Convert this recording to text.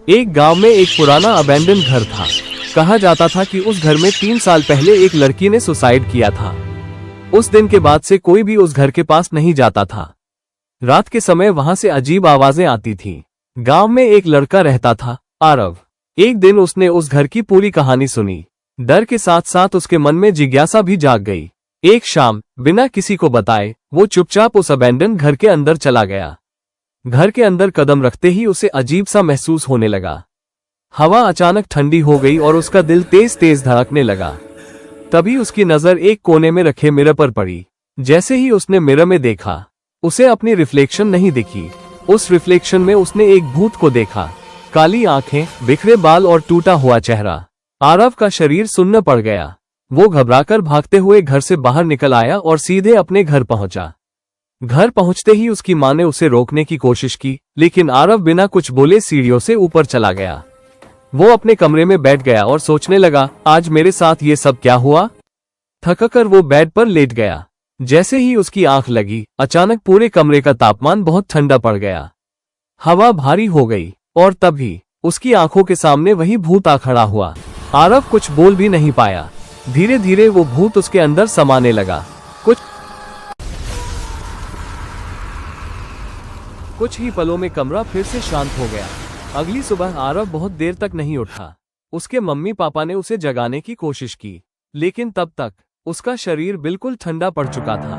एक गांव में एक पुराना अबैंडन घर था। कहा जाता था कि उस घर में 3 साल पहले एक लड़की ने सुसाइड किया था। उस दिन के बाद से कोई भी उस घर के पास नहीं जाता था। रात के समय वहां से अजीब आवाजें आती थी। गांव में एक लड़का रहता था, आरव। एक दिन उसने उस घर की पूरी कहानी सुनी। डर के साथ साथ उसके मन में जिज्ञासा भी जाग गई। एक शाम बिना किसी को बताए वो चुपचाप उस अबैंडन घर के अंदर चला गया। घर के अंदर कदम रखते ही उसे अजीब सा महसूस होने लगा। हवा अचानक ठंडी हो गई और उसका दिल तेज तेज धड़कने लगा। तभी उसकी नजर एक कोने में रखे मिरर पर पड़ी। जैसे ही उसने मिरर में देखा, उसे अपनी रिफ्लेक्शन नहीं दिखी। उस रिफ्लेक्शन में उसने एक भूत को देखा। काली आंखें, बिखरे बाल और टूटा हुआ चेहरा। आरव का शरीर सुन्न पड़ गया। वो घबराकर भागते हुए घर से बाहर निकल आया और सीधे अपने घर पहुंचा। घर पहुंचते ही उसकी मां ने उसे रोकने की कोशिश की, लेकिन आरव बिना कुछ बोले सीढ़ियों से ऊपर चला गया। वो अपने कमरे में बैठ गया और सोचने लगा, आज मेरे साथ ये सब क्या हुआ। थककर वो बेड पर लेट गया। जैसे ही उसकी आंख लगी, अचानक पूरे कमरे का तापमान बहुत ठंडा पड़ गया। हवा भारी हो गई और तभी उसकी आंखों के सामने वही भूत आ खड़ा हुआ। आरव कुछ बोल भी नहीं पाया। धीरे धीरे वो भूत उसके अंदर समाने लगा। कुछ ही पलों में कमरा फिर से शांत हो गया। अगली सुबह आरव बहुत देर तक नहीं उठा। उसके मम्मी पापा ने उसे जगाने की कोशिश की, लेकिन तब तक उसका शरीर बिल्कुल ठंडा पड़ चुका था।